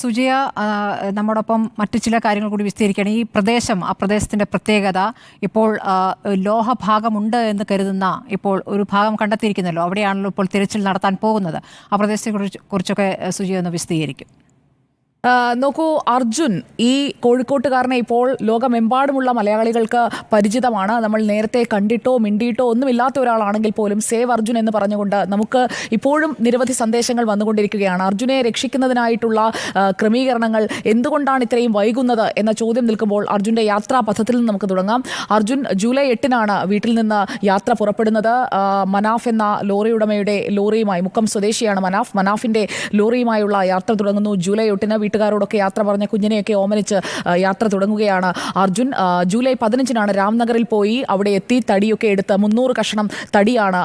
സുജയ നമ്മോടൊപ്പം മറ്റു ചില കാര്യങ്ങൾ കൂടി വിസ്തരിക്കുകയാണ്. ഈ പ്രദേശം, ആ പ്രദേശത്തിൻ്റെ പ്രത്യേകത, ഇപ്പോൾ ലോഹഭാഗമുണ്ട് എന്ന് കരുതുന്ന ഇപ്പോൾ ഒരു ഭാഗം കണ്ടെത്തിയിരിക്കുന്നല്ലോ, അവിടെയാണല്ലോ ഇപ്പോൾ തിരച്ചിൽ നടത്താൻ പോകുന്നത്. ആ പ്രദേശത്തെക്കുറിച്ചൊക്കെ സുജയ ഒന്ന് വിശദീകരിക്കും. നോക്കൂ അർജുൻ, ഈ കോഴിക്കോട്ടുകാരനെ ഇപ്പോൾ ലോകമെമ്പാടുമുള്ള മലയാളികൾക്ക് പരിചിതമാണ്. നമ്മൾ നേരത്തെ കണ്ടിട്ടോ മിണ്ടിയിട്ടോ ഒന്നുമില്ലാത്ത ഒരാളാണെങ്കിൽ പോലും സേവ് അർജുൻ എന്ന് പറഞ്ഞുകൊണ്ട് നമുക്ക് ഇപ്പോഴും നിരവധി സന്ദേശങ്ങൾ വന്നുകൊണ്ടിരിക്കുകയാണ്. അർജുനെ രക്ഷിക്കുന്നതിനായിട്ടുള്ള ക്രമീകരണങ്ങൾ എന്തുകൊണ്ടാണ് ഇത്രയും വൈകുന്നത് എന്ന ചോദ്യം നിൽക്കുമ്പോൾ അർജുൻ്റെ യാത്രാ പഥത്തിൽ നിന്ന് നമുക്ക് തുടങ്ങാം. അർജുൻ ജൂലൈ 8-നാണ് വീട്ടിൽ നിന്ന് യാത്ര പുറപ്പെടുന്നത്. മനാഫ് എന്ന ലോറി ഉടമയുടെ ലോറിയുമായി, മുക്കം സ്വദേശിയാണ് മനാഫിൻ്റെ ലോറിയുമായുള്ള യാത്ര തുടങ്ങുന്നു. ജൂലൈ 8-ന് വീട്ടുകാരോടൊക്കെ യാത്ര പറഞ്ഞ കുഞ്ഞിനെയൊക്കെ ഓമനിച്ച് യാത്ര തുടങ്ങുകയാണ് അർജുൻ. ജൂലൈ 15-നാണ് രാംനഗറിൽ പോയി അവിടെ എത്തി തടിയൊക്കെ എടുത്ത് 300 കഷ്ണം തടിയാണ്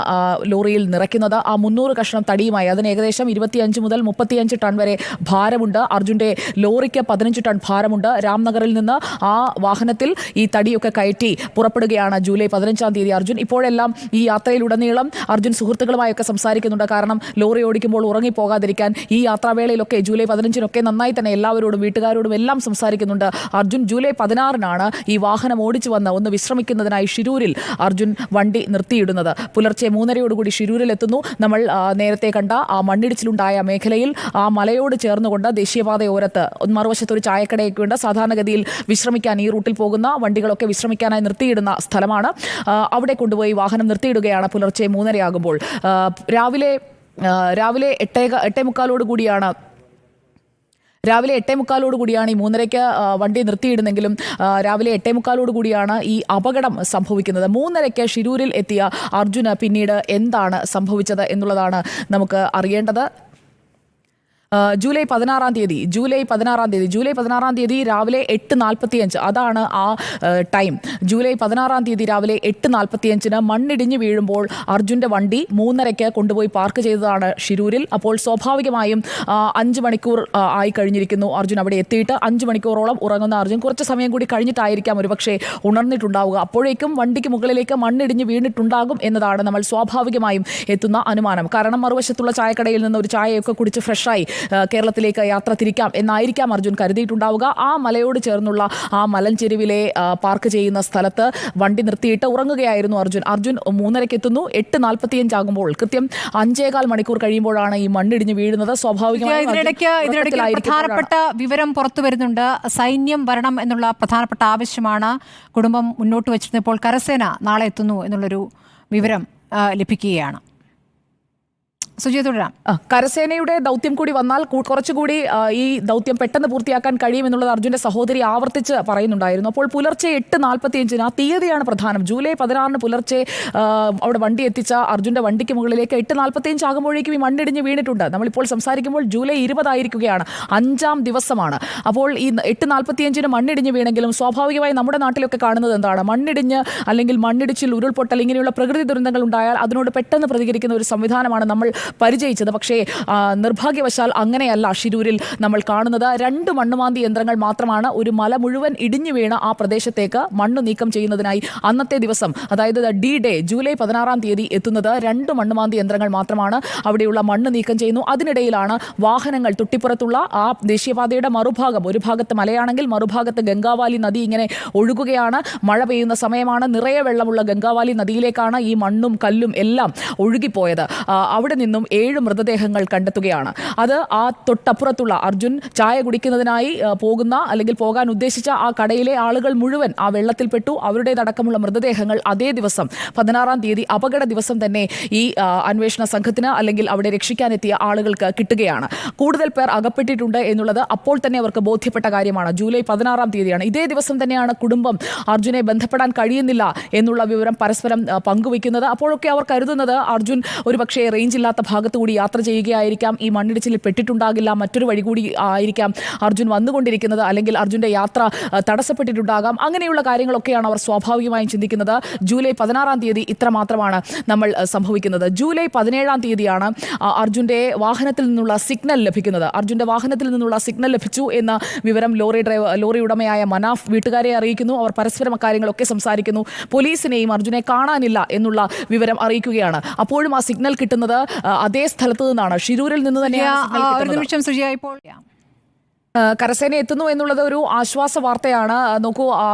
ലോറിയിൽ നിറയ്ക്കുന്നത്. ആ 300 കഷ്ണം തടിയുമായി അതിന് ഏകദേശം 25 മുതൽ 35 ടൺ വരെ ഭാരമുണ്ട്. അർജുൻ്റെ ലോറിക്ക് 15 ടൺ ഭാരമുണ്ട്. രാംനഗറിൽ നിന്ന് ആ വാഹനത്തിൽ ഈ തടിയൊക്കെ കയറ്റി പുറപ്പെടുകയാണ് ജൂലൈ 15-ാം തീയതി അർജുൻ. ഇപ്പോഴെല്ലാം ഈ യാത്രയിലുടനീളം അർജുൻ സുഹൃത്തുക്കളുമായൊക്കെ സംസാരിക്കുന്നുണ്ട്. കാരണം ലോറി ഓടിക്കുമ്പോൾ ഉറങ്ങിപ്പോകാതിരിക്കാൻ ഈ യാത്രാവേളയിലൊക്കെ ജൂലൈ 15-നൊക്കെ നന്നായി തന്നെ എല്ലാവരോടും വീട്ടുകാരോടും എല്ലാം സംസാരിക്കുന്നുണ്ട് അർജുൻ. ജൂലൈ 16-നാണ് ഈ വാഹനം ഓടിച്ചു വന്ന് ഒന്ന് വിശ്രമിക്കുന്നതിനായി ഷിരൂരിൽ അർജുൻ വണ്ടി നിർത്തിയിടുന്നത്. പുലർച്ചെ 3:30 ഷിരൂരിൽ എത്തുന്നു. നമ്മൾ നേരത്തെ കണ്ട ആ മണ്ണിടിച്ചിലുണ്ടായ മേഖലയിൽ ആ മലയോട് ചേർന്നുകൊണ്ട് ദേശീയപാതയോരത്ത് മറുവശത്തൊരു ചായക്കടയൊക്കെ ഉണ്ട്. സാധാരണഗതിയിൽ വിശ്രമിക്കാൻ ഈ റൂട്ടിൽ പോകുന്ന വണ്ടികളൊക്കെ വിശ്രമിക്കാനായി നിർത്തിയിടുന്ന സ്ഥലമാണ്. അവിടെ കൊണ്ടുപോയി വാഹനം നിർത്തിയിടുകയാണ് പുലർച്ചെ 3:30 ആകുമ്പോൾ. രാവിലെ 8:45 രാവിലെ 8:45 ഈ 3:30 വണ്ടി നിർത്തിയിടുന്നെങ്കിലും രാവിലെ 8:45 ഈ അപകടം സംഭവിക്കുന്നത്. 3:30 ഷിരൂരിൽ എത്തിയ അർജുന് പിന്നീട് എന്താണ് സംഭവിച്ചത് എന്നുള്ളതാണ് നമുക്ക് അറിയേണ്ടത്. ജൂലൈ 16-ാം തീയതി രാവിലെ 8:45 അതാണ് ആ ടൈം. ജൂലൈ 16-ാം തീയതി രാവിലെ 8:45 മണ്ണിടിഞ്ഞ് വീഴുമ്പോൾ അർജുൻ്റെ വണ്ടി 3:30 കൊണ്ടുപോയി പാർക്ക് ചെയ്തതാണ് ഷിരൂരിൽ. അപ്പോൾ സ്വാഭാവികമായും 5 മണിക്കൂർ ആയി കഴിഞ്ഞിരിക്കുന്നു അർജുൻ അവിടെ എത്തിയിട്ട്. 5 മണിക്കൂറോളം ഉറങ്ങുന്ന അർജുൻ കുറച്ച് സമയം കൂടി കഴിഞ്ഞിട്ടായിരിക്കാം ഒരുപക്ഷെ ഉണർന്നിട്ടുണ്ടാവുക. അപ്പോഴേക്കും വണ്ടിക്ക് മുകളിലേക്ക് മണ്ണിടിഞ്ഞ് വീണിട്ടുണ്ടാകും എന്നതാണ് നമ്മൾ സ്വാഭാവികമായും എത്തുന്ന അനുമാനം. കാരണം മറുവശത്തുള്ള ചായക്കടയിൽ നിന്ന് ഒരു ചായയൊക്കെ കുടിച്ച് ഫ്രഷായി കേരളത്തിലേക്ക് യാത്ര തിരിക്കാം എന്നായിരിക്കാം അർജുൻ കരുതിയിട്ടുണ്ടാവുക. ആ മലയോട് ചേർന്നുള്ള ആ മലഞ്ചെരുവിലെ പാർക്ക് ചെയ്യുന്ന സ്ഥലത്ത് വണ്ടി നിർത്തിയിട്ട് ഉറങ്ങുകയായിരുന്നു അർജുൻ. 3:30 എത്തുന്നു. 8:45 ആകുമ്പോൾ കൃത്യം 5.25 മണിക്കൂർ കഴിയുമ്പോഴാണ് ഈ മണ്ണിടിഞ്ഞ് വീഴുന്നത്. സ്വാഭാവികമായും പ്രധാനപ്പെട്ട വിവരം പുറത്തു വരുന്നുണ്ട്. സൈന്യം വരണം എന്നുള്ള പ്രധാനപ്പെട്ട ആവശ്യമാണ് കുടുംബം മുന്നോട്ട് വെച്ചിരുന്നത്. ഇപ്പോൾ കരസേന നാളെ എത്തുന്നു എന്നുള്ളൊരു വിവരം ലഭിക്കുകയാണ്. കരസേനയുടെ ദൗത്യം കൂടി വന്നാൽ കുറച്ചുകൂടി ഈ ദൗത്യം പെട്ടെന്ന് പൂർത്തിയാക്കാൻ കഴിയുമെന്നുള്ളത് അർജുൻ്റെ സഹോദരി ആവർത്തിച്ച് പറയുന്നുണ്ടായിരുന്നു. അപ്പോൾ പുലർച്ചെ 8:45 ആ തീയതിയാണ് പ്രധാനം. ജൂലൈ 16-ന് പുലർച്ചെ അവിടെ വണ്ടി എത്തിച്ച അർജുൻ്റെ വണ്ടിക്ക് മുകളിലേക്ക് 8:45 ആകുമ്പോഴേക്കും ഈ മണ്ണിടിഞ്ഞ് വീണിട്ടുണ്ട്. നമ്മളിപ്പോൾ സംസാരിക്കുമ്പോൾ ജൂലൈ 20 ആയിരിക്കുകയാണ്, 5-ാം ദിവസമാണ്. അപ്പോൾ ഈ 8:45-ന് മണ്ണിടിഞ്ഞ് വീണെങ്കിലും സ്വാഭാവികമായി നമ്മുടെ നാട്ടിലൊക്കെ കാണുന്നത് എന്താണ്? മണ്ണിടിഞ്ഞ് അല്ലെങ്കിൽ മണ്ണിടിച്ചിൽ, ഉരുൾപൊട്ടൽ ഇങ്ങനെയുള്ള പ്രകൃതി ദുരന്തങ്ങൾ ഉണ്ടായാൽ അതിനോട് പെട്ടെന്ന് പ്രതികരിക്കുന്ന ഒരു സംവിധാനമാണ് നമ്മൾ പരിചയിച്ചത്. പക്ഷേ നിർഭാഗ്യവശാൽ അങ്ങനെയല്ല ഷിരൂരിൽ നമ്മൾ കാണുന്നത്. 2 മണ്ണുമാന്തി യന്ത്രങ്ങൾ മാത്രമാണ് ഒരു മല മുഴുവൻ ഇടിഞ്ഞു വീണ ആ പ്രദേശത്തേക്ക് മണ്ണ് നീക്കം ചെയ്യുന്നതിനായി അന്നത്തെ ദിവസം, അതായത് ഡേ ജൂലൈ 16-ാം തീയതി എത്തുന്നത്. 2 മണ്ണുമാന്തി യന്ത്രങ്ങൾ മാത്രമാണ് അവിടെയുള്ള മണ്ണ് നീക്കം ചെയ്യുന്നു. അതിനിടയിലാണ് വാഹനങ്ങൾ തൊട്ടിപ്പുറത്തുള്ള ആ ദേശീയപാതയുടെ മറുഭാഗം, ഒരു ഭാഗത്ത് മലയാണെങ്കിൽ മറുഭാഗത്ത് ഗംഗാവാലി നദി ഇങ്ങനെ ഒഴുകുകയാണ്. മഴ പെയ്യുന്ന സമയമാണ്. നിറയെ വെള്ളമുള്ള ഗംഗാവാലി നദിയിലേക്കാണ് ഈ മണ്ണും കല്ലും എല്ലാം ഒഴുകിപ്പോയത്. അവിടെ നിന്നും 7 മൃതദേഹങ്ങൾ കണ്ടെത്തുകയാണ്. അത് ആ തൊട്ടപ്പുറത്തുള്ള അർജുൻ ചായ കുടിക്കുന്നതിനായി പോകുന്ന അല്ലെങ്കിൽ പോകാൻ ഉദ്ദേശിച്ച ആ കടയിലെ ആളുകൾ മുഴുവൻ ആ വെള്ളത്തിൽപ്പെട്ടു. അവരുടേതടക്കമുള്ള മൃതദേഹങ്ങൾ അതേ ദിവസം 16-ാം തീയതി അപകട ദിവസം തന്നെ ഈ അന്വേഷണ സംഘത്തിന് അല്ലെങ്കിൽ അവിടെ രക്ഷിക്കാനെത്തിയ ആളുകൾക്ക് കിട്ടുകയാണ്. കൂടുതൽ പേർ അകപ്പെട്ടിട്ടുണ്ട് എന്നുള്ളത് അപ്പോൾ തന്നെ അവർക്ക് ബോധ്യപ്പെട്ട കാര്യമാണ്. ജൂലൈ 16-ാം തീയതിയാണ്. ഇതേ ദിവസം തന്നെയാണ് കുടുംബം അർജുനെ ബന്ധപ്പെടാൻ കഴിയുന്നില്ല എന്നുള്ള വിവരം പരസ്പരം പങ്കുവയ്ക്കുന്നത്. അപ്പോഴൊക്കെ അവർ കരുതുന്നത് അർജുൻ ഒരുപക്ഷെ റേഞ്ച് ഇല്ലാത്ത ഭാഗത്തുകൂടി യാത്ര ചെയ്യുകയായിരിക്കാം, ഈ മണ്ണിടിച്ചിലിൽ പെട്ടിട്ടുണ്ടാകില്ല, മറ്റൊരു വഴി കൂടി ആയിരിക്കാം അർജുൻ വന്നുകൊണ്ടിരിക്കുന്നത്, അല്ലെങ്കിൽ അർജുൻ്റെ യാത്ര തടസ്സപ്പെട്ടിട്ടുണ്ടാകാം. അങ്ങനെയുള്ള കാര്യങ്ങളൊക്കെയാണ് അവർ സ്വാഭാവികമായും ചിന്തിക്കുന്നത്. ജൂലൈ 16-ാം തീയതി ഇത്ര മാത്രമാണ് നമ്മൾ സംഭവിക്കുന്നത്. ജൂലൈ 17-ാം തീയതിയാണ് അർജുൻ്റെ വാഹനത്തിൽ നിന്നുള്ള സിഗ്നൽ ലഭിക്കുന്നത്. അർജുൻ്റെ വാഹനത്തിൽ നിന്നുള്ള സിഗ്നൽ ലഭിച്ചു എന്ന വിവരം ലോറി ഉടമയായ മനാഫ് വീട്ടുകാരെ അറിയിക്കുന്നു. അവർ പരസ്പരം അക്കാര്യങ്ങളൊക്കെ സംസാരിക്കുന്നു. പോലീസിനെയും അർജുനെ കാണാനില്ല എന്നുള്ള വിവരം അറിയിക്കുകയാണ്. അപ്പോഴും ആ സിഗ്നൽ കിട്ടുന്നത് അതേ സ്ഥലത്ത് നിന്നാണ്, ഷിരൂരിൽ നിന്ന് തന്നെയാണ്. ഒരു നിമിഷം സുജിയ, ഇപ്പോൾ കരസേന എത്തുന്നു എന്നുള്ളത് ഒരു ആശ്വാസ വാർത്തയാണ്. നോക്കൂ,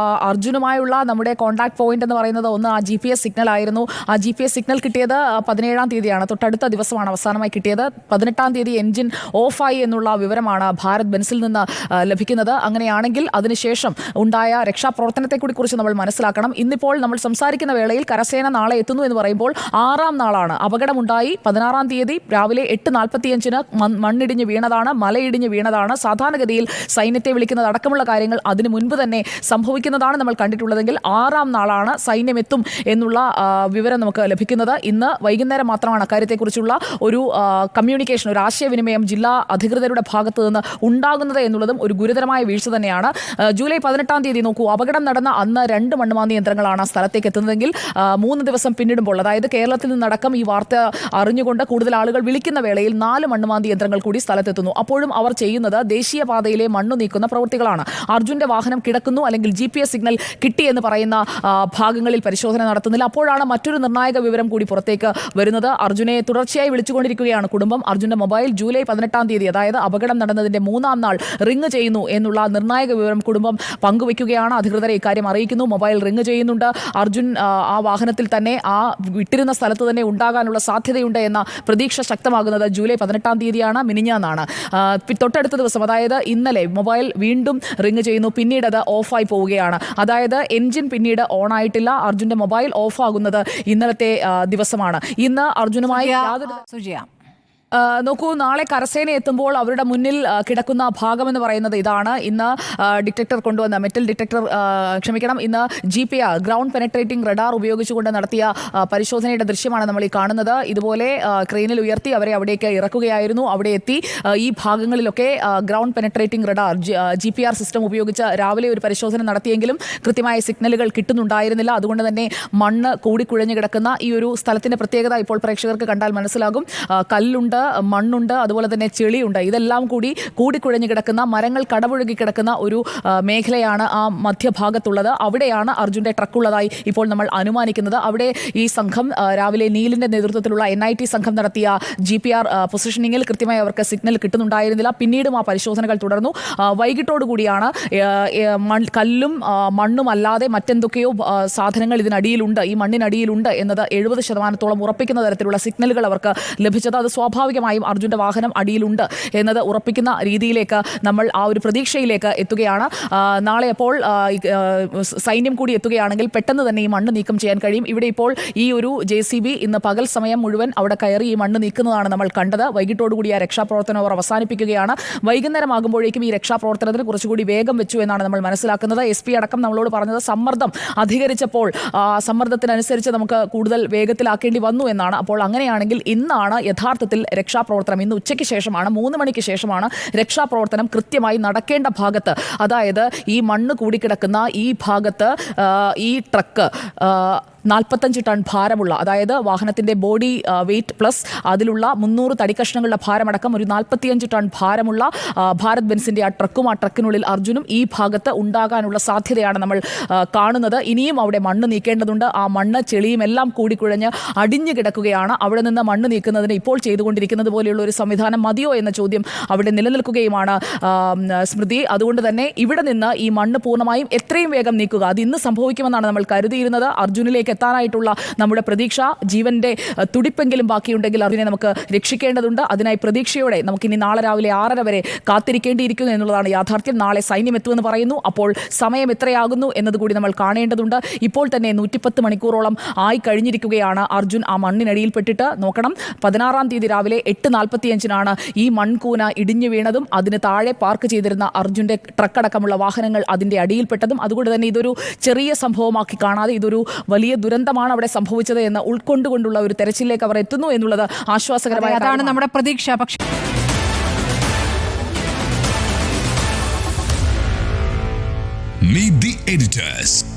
അർജുനുമായുള്ള നമ്മുടെ കോൺടാക്ട് പോയിന്റ് എന്ന് പറയുന്നത് ഒന്ന് ആ GPS സിഗ്നൽ ആയിരുന്നു. ആ GPS സിഗ്നൽ കിട്ടിയത് 17-ാം തീയതിയാണ്, തൊട്ടടുത്ത ദിവസമാണ് അവസാനമായി കിട്ടിയത്. 18-ാം തീയതി എൻജിൻ ഓഫായി എന്നുള്ള വിവരമാണ് ഭാരത് ബെൻസിൽ നിന്ന് ലഭിക്കുന്നത്. അങ്ങനെയാണെങ്കിൽ അതിനുശേഷം ഉണ്ടായ രക്ഷാപ്രവർത്തനത്തെ കുറിച്ച് നമ്മൾ മനസ്സിലാക്കണം. ഇന്നിപ്പോൾ നമ്മൾ സംസാരിക്കുന്ന വേളയിൽ കരസേന നാളെ എത്തുന്നു എന്ന് പറയുമ്പോൾ 6-ാം നാളാണ്. അപകടമുണ്ടായി 16-ാം തീയതി രാവിലെ 8:45 മണ്ണിടിഞ്ഞ് വീണതാണ്, മലയിടിഞ്ഞ് വീണതാണ്. സാധാരണ സൈന്യത്തെ വിളിക്കുന്നത് അടക്കമുള്ള കാര്യങ്ങൾ അതിനു മുൻപ് തന്നെ സംഭവിക്കുന്നതാണ് നമ്മൾ കണ്ടിട്ടുള്ളതെങ്കിൽ 6-ാം നാളാണ് സൈന്യം എത്തും എന്നുള്ള വിവരം നമുക്ക് ലഭിക്കുന്നത്. ഇന്ന് വൈകുന്നേരം മാത്രമാണ് അക്കാര്യത്തെക്കുറിച്ചുള്ള ഒരു കമ്മ്യൂണിക്കേഷൻ, ഒരു ആശയവിനിമയം ജില്ലാ അധികൃതരുടെ ഭാഗത്തു നിന്ന് ഉണ്ടാകുന്നത് എന്നുള്ളതും ഒരു ഗുരുതരമായ വീഴ്ച തന്നെയാണ്. ജൂലൈ 18-ാം തീയതി നോക്കൂ, അപകടം നടന്ന അന്ന് 2 മണ്ണുമാന്തി യന്ത്രങ്ങളാണ് ആ സ്ഥലത്തേക്ക് എത്തുന്നതെങ്കിൽ 3 ദിവസം പിന്നിടുമ്പോൾ, അതായത് കേരളത്തിൽ നിന്നടക്കം ഈ വാർത്ത അറിഞ്ഞുകൊണ്ട് കൂടുതൽ ആളുകൾ വിളിക്കുന്ന വേളയിൽ 4 മണ്ണുമാന്തി യന്ത്രങ്ങൾ കൂടി സ്ഥലത്തെത്തുന്നു. അപ്പോഴും അവർ ചെയ്യുന്നത് ദേശീയ പാതയിലെ മണ്ണ് നീക്കുന്ന പ്രവൃത്തികളാണ്. അർജുന്റെ വാഹനം കിടക്കുന്നു അല്ലെങ്കിൽ GPS സിഗ്നൽ കിട്ടിയെന്ന് പറയുന്ന ഭാഗങ്ങളിൽ പരിശോധന നടത്തുന്നില്ല. അപ്പോഴാണ് മറ്റൊരു നിർണായക വിവരം കൂടി പുറത്തേക്ക് വരുന്നത്. അർജുനെ തുടർച്ചയായി വിളിച്ചുകൊണ്ടിരിക്കുകയാണ് കുടുംബം. അർജുന്റെ മൊബൈൽ ജൂലൈ 18-ാം തീയതി, അതായത് അപകടം നടന്നതിന്റെ 3-ാം നാൾ റിംഗ് ചെയ്യുന്നു എന്നുള്ള നിർണായക വിവരം കുടുംബം പങ്കുവയ്ക്കുകയാണ്. അധികൃതരെ ഇക്കാര്യം അറിയിക്കുന്നു. മൊബൈൽ റിംഗ് ചെയ്യുന്നുണ്ട്. അർജുൻ ആ വാഹനത്തിൽ തന്നെ, ആ വിട്ടിരുന്ന സ്ഥലത്ത് തന്നെ ഉണ്ടാകാനുള്ള സാധ്യതയുണ്ട് എന്ന പ്രതീക്ഷ ശക്തമാകുന്നത് ജൂലൈ 18-ാം തീയതിയാണ്, മിനിഞ്ഞാന്നാണ്. തൊട്ടടുത്ത ദിവസം, അതായത് ഇന്നലെ മൊബൈൽ വീണ്ടും റിംഗ് ചെയ്യുന്നു. പിന്നീട് അത് ഓഫായി പോവുകയാണ്. അതായത് എൻജിൻ പിന്നീട് ഓൺ ആയിട്ടില്ല. അർജുന്റെ മൊബൈൽ ഓഫ് ആകുന്നത് ഇന്നലത്തെ ദിവസമാണ്. ഇന്ന് അർജുനുമായി യാതൊരു നോക്കൂ, നാളെ കരസേന എത്തുമ്പോൾ അവരുടെ മുന്നിൽ കിടക്കുന്ന ഭാഗമെന്ന് പറയുന്നത് ഇതാണ്. ഇന്ന് ഡിറ്റക്ടർ കൊണ്ടുവന്ന മെറ്റൽ ഡിറ്റക്ടർ, ഇന്ന് GPR ഗ്രൗണ്ട് പെനട്രേറ്റിംഗ് റഡാർ ഉപയോഗിച്ചുകൊണ്ട് നടത്തിയ പരിശോധനയുടെ ദൃശ്യമാണ് നമ്മൾ ഈ കാണുന്നത്. ഇതുപോലെ ക്രെയിനിൽ ഉയർത്തി അവരെ അവിടേക്ക് ഇറക്കുകയായിരുന്നു. അവിടെ എത്തി ഈ ഭാഗങ്ങളിലൊക്കെ ground penetrating radar GPR system ഉപയോഗിച്ച് രാവിലെ ഒരു പരിശോധന നടത്തിയെങ്കിലും കൃത്യമായ സിഗ്നലുകൾ കിട്ടുന്നുണ്ടായിരുന്നില്ല. അതുകൊണ്ട് തന്നെ മണ്ണ് കൂടിക്കുഴഞ്ഞു കിടക്കുന്ന ഈ ഒരു സ്ഥലത്തിന്റെ പ്രത്യേകത ഇപ്പോൾ പ്രേക്ഷകർക്ക് കണ്ടാൽ മനസ്സിലാകും. കല്ലുണ്ട്, മണ്ണുണ്ട്, അതുപോലെ തന്നെ ചെളിയുണ്ട്. ഇതെല്ലാം കൂടിക്കുഴഞ്ഞു കിടക്കുന്ന, മരങ്ങൾ കടപുഴകി കിടക്കുന്ന ഒരു മേഖലയാണ് ആ മധ്യഭാഗത്തുള്ളത്. അവിടെയാണ് അർജുന്റെ ട്രക്കുള്ളതായി ഇപ്പോൾ നമ്മൾ അനുമാനിക്കുന്നത്. അവിടെ ഈ സംഘം രാവിലെ നീലിന്റെ നേതൃത്വത്തിലുള്ള NIT സംഘം നടത്തിയ GPR പൊസിഷനിങ്ങിൽ കൃത്യമായി അവർക്ക് സിഗ്നൽ കിട്ടുന്നുണ്ടായിരുന്നില്ല. പിന്നീടും ആ പരിശോധനകൾ തുടർന്നു. വൈകിട്ടോടുകൂടിയാണ് കല്ലും മണ്ണും അല്ലാതെ മറ്റെന്തൊക്കെയോ സാധനങ്ങൾ ഇതിനടിയിലുണ്ട്, ഈ മണ്ണിനടിയിലുണ്ട് എന്നത് 70% ഉറപ്പിക്കുന്ന തരത്തിലുള്ള സിഗ്നലുകൾ അവർക്ക് ലഭിച്ചത്. അത് സ്വാഭാവികമായും അർജുന്റെ വാഹനം അടിയിലുണ്ട് എന്നത് ഉറപ്പിക്കുന്ന രീതിയിലേക്ക് നമ്മൾ ആ ഒരു പ്രതീക്ഷയിലേക്ക് എത്തുകയാണ്. നാളെ അപ്പോൾ സൈന്യം കൂടി എത്തുകയാണെങ്കിൽ പെട്ടെന്ന് തന്നെ ഈ മണ്ണ് നീക്കം ചെയ്യാൻ കഴിയും. ഇവിടെ ഇപ്പോൾ ഈ ഒരു JCB ഇന്ന് പകൽ സമയം മുഴുവൻ അവിടെ കയറി ഈ മണ്ണ് നീക്കുന്നതാണ് നമ്മൾ കണ്ടത്. വൈകിട്ടോടുകൂടി ആ രക്ഷാപ്രവർത്തനം അവർ അവസാനിപ്പിക്കുകയാണ്. വൈകുന്നേരം ആകുമ്പോഴേക്കും ഈ രക്ഷാപ്രവർത്തനത്തിന് കുറച്ചുകൂടി വേഗം വെച്ചു എന്നാണ് നമ്മൾ മനസ്സിലാക്കുന്നത്. SP അടക്കം നമ്മളോട് പറഞ്ഞത് സമ്മർദ്ദം അധികരിച്ചപ്പോൾ സമ്മർദ്ദത്തിനനുസരിച്ച് നമുക്ക് കൂടുതൽ വേഗത്തിലാക്കേണ്ടി വന്നു എന്നാണ്. അപ്പോൾ അങ്ങനെയാണെങ്കിൽ ഇന്നാണ് യഥാർത്ഥത്തിൽ രക്ഷാപ്രവർത്തനം, ഇന്ന് ഉച്ചയ്ക്ക് ശേഷമാണ്, 3 മണിക്ക് ശേഷമാണ് രക്ഷാപ്രവർത്തനം കൃത്യമായി നടക്കേണ്ട ഭാഗത്ത്, അതായത് ഈ മണ്ണ് കൂടിക്കിടക്കുന്ന ഈ ഭാഗത്ത് ഈ ട്രക്ക് 45 ടൺ ഭാരമുള്ള, അതായത് വാഹനത്തിന്റെ ബോഡി വെയിറ്റ് പ്ലസ് അതിലുള്ള 300 തടിക്കഷ്ണങ്ങളുടെ ഭാരമടക്കം ഒരു 45 ടൺ ഭാരമുള്ള ഭാരത് ബെൻസിന്റെ ആ ട്രക്കും, ആ ട്രക്കിനുള്ളിൽ അർജുനും ഈ ഭാഗത്ത് ഉണ്ടാകാനുള്ള സാധ്യതയാണ് നമ്മൾ കാണുന്നത്. ഇനിയും അവിടെ മണ്ണ് നീക്കേണ്ടതുണ്ട്. ആ മണ്ണ് ചെളിയും എല്ലാം കൂടിക്കുഴഞ്ഞ് അടിഞ്ഞു കിടക്കുകയാണ്. അവിടെ നിന്ന് മണ്ണ് നീക്കുന്നതിന് ഇപ്പോൾ ചെയ്തുകൊണ്ടിരിക്കുന്നത് പോലെയുള്ള ഒരു സംവിധാനം മതിയോ എന്ന ചോദ്യം അവിടെ നിലനിൽക്കുകയുമാണ് സ്മൃതി. അതുകൊണ്ട് തന്നെ ഇവിടെ നിന്ന് ഈ മണ്ണ് പൂർണ്ണമായും എത്രയും വേഗം നീക്കുക, അത് ഇന്ന് സംഭവിക്കുമെന്നാണ് നമ്മൾ കരുതിയിരുന്നത്. അർജുനിലേക്ക് എത്താനായിട്ടുള്ള നമ്മുടെ പ്രതീക്ഷ, ജീവന്റെ തുടിപ്പെങ്കിലും ബാക്കിയുണ്ടെങ്കിൽ അർജുനെ നമുക്ക് രക്ഷിക്കേണ്ടതുണ്ട്. അതിനായി പ്രതീക്ഷയോടെ നമുക്കിനി നാളെ രാവിലെ 6:30 വരെ കാത്തിരിക്കേണ്ടിയിരിക്കുന്നു എന്നുള്ളതാണ് യാഥാർത്ഥ്യം. നാളെ സൈന്യം എത്തുമെന്ന് പറയുന്നു. അപ്പോൾ സമയം എത്രയാകുന്നു എന്നതുകൂടി നമ്മൾ കാണേണ്ടതുണ്ട്. ഇപ്പോൾ തന്നെ 110 മണിക്കൂറോളം ആയി കഴിഞ്ഞിരിക്കുകയാണ് അർജുൻ ആ മണ്ണിനടിയിൽപ്പെട്ടിട്ട്. നോക്കണം, 16-ാം തീയതി രാവിലെ 8:45 ഈ മൺകൂന ഇടിഞ്ഞു വീണതും അതിന് താഴെ പാർക്ക് ചെയ്തിരുന്ന അർജുന്റെ ട്രക്കടക്കമുള്ള വാഹനങ്ങൾ അതിന്റെ അടിയിൽപ്പെട്ടതും. അതുകൊണ്ട് തന്നെ ഇതൊരു ചെറിയ സംഭവമാക്കി കാണാതെ ഇതൊരു വലിയ ദുരന്തമാണ് അവിടെ സംഭവിച്ചത് എന്ന് ഉൾക്കൊണ്ടുകൊണ്ടുള്ള ഒരു തെരച്ചിലേക്ക് അവർ എത്തുന്നു എന്നുള്ളത് ആശ്വാസകരമായ, അതാണ് നമ്മുടെ പ്രതീക്ഷ. പക്ഷേ Meet the editors.